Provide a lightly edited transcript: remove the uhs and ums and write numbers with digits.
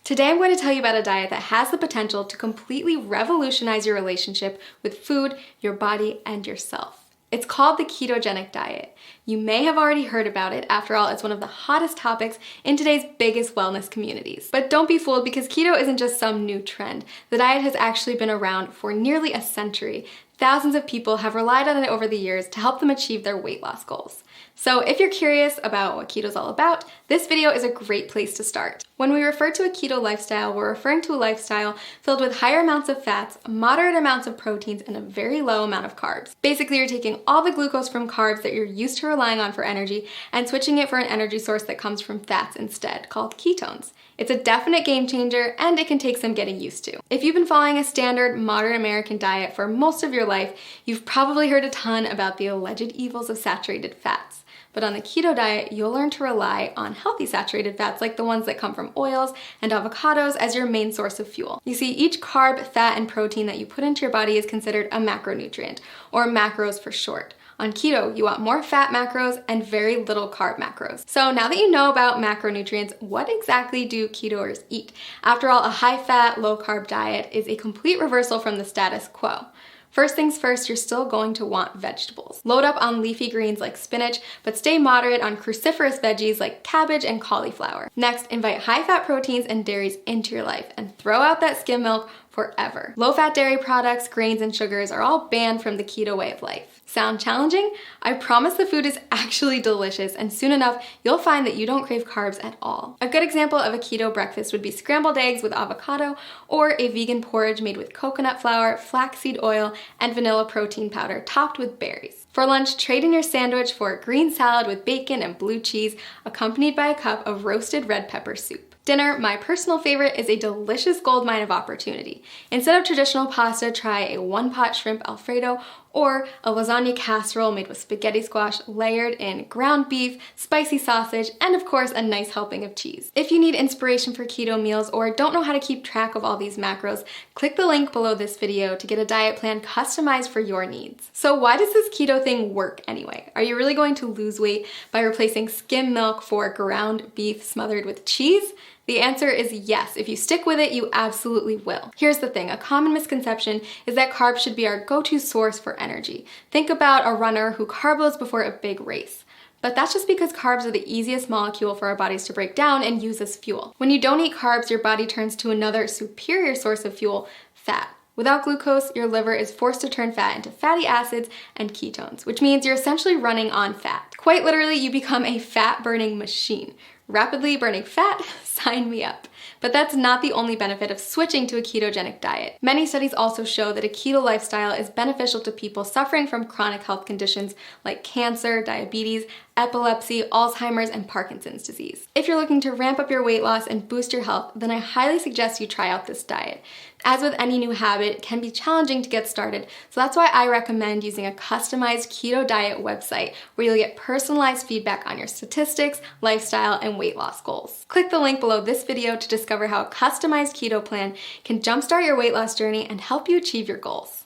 Today I'm going to tell you about a diet that has the potential to completely revolutionize your relationship with food, your body, and yourself. It's called the Ketogenic Diet. You may have already heard about it. After all, it's one of the hottest topics in today's biggest wellness communities. But don't be fooled, because keto isn't just some new trend. The diet has actually been around for nearly a century. Thousands of people have relied on it over the years to help them achieve their weight loss goals. So if you're curious about what keto is all about, this video is a great place to start. When we refer to a keto lifestyle, we're referring to a lifestyle filled with higher amounts of fats, moderate amounts of proteins, and a very low amount of carbs. Basically, you're taking all the glucose from carbs that you're used to relying on for energy and switching it for an energy source that comes from fats instead, called ketones. It's a definite game changer, and it can take some getting used to. If you've been following a standard modern American diet for most of your life, you've probably heard a ton about the alleged evils of saturated fats. But on the keto diet, you'll learn to rely on healthy saturated fats like the ones that come from oils and avocados as your main source of fuel. You see, each carb, fat, and protein that you put into your body is considered a macronutrient, or macros for short. On keto, you want more fat macros and very little carb macros. So now that you know about macronutrients, what exactly do ketoers eat? After all, a high-fat, low-carb diet is a complete reversal from the status quo. First things first, you're still going to want vegetables. Load up on leafy greens like spinach, but stay moderate on cruciferous veggies like cabbage and cauliflower. Next, invite high-fat proteins and dairies into your life and throw out that skim milk forever. Low-fat dairy products, grains, and sugars are all banned from the keto way of life. Sound challenging? I promise the food is actually delicious, and soon enough, you'll find that you don't crave carbs at all. A good example of a keto breakfast would be scrambled eggs with avocado, or a vegan porridge made with coconut flour, flaxseed oil, and vanilla protein powder topped with berries. For lunch, trade in your sandwich for a green salad with bacon and blue cheese, accompanied by a cup of roasted red pepper soup. Dinner, my personal favorite, is a delicious goldmine of opportunity. Instead of traditional pasta, try a one-pot shrimp Alfredo or a lasagna casserole made with spaghetti squash layered in ground beef, spicy sausage, and of course a nice helping of cheese. If you need inspiration for keto meals or don't know how to keep track of all these macros, click the link below this video to get a diet plan customized for your needs. So why does this keto thing work anyway? Are you really going to lose weight by replacing skim milk for ground beef smothered with cheese? The answer is yes. If you stick with it, you absolutely will. Here's the thing, a common misconception is that carbs should be our go-to source for energy. Think about a runner who carb loads before a big race. But that's just because carbs are the easiest molecule for our bodies to break down and use as fuel. When you don't eat carbs, your body turns to another superior source of fuel, fat. Without glucose, your liver is forced to turn fat into fatty acids and ketones, which means you're essentially running on fat. Quite literally, you become a fat-burning machine. Rapidly burning fat? Sign me up. But that's not the only benefit of switching to a ketogenic diet. Many studies also show that a keto lifestyle is beneficial to people suffering from chronic health conditions like cancer, diabetes, epilepsy, Alzheimer's, and Parkinson's disease. If you're looking to ramp up your weight loss and boost your health, then I highly suggest you try out this diet. As with any new habit, it can be challenging to get started, so that's why I recommend using a customized keto diet website where you'll get personalized feedback on your statistics, lifestyle, and weight loss goals. Click the link below this video to discover how a customized keto plan can jumpstart your weight loss journey and help you achieve your goals.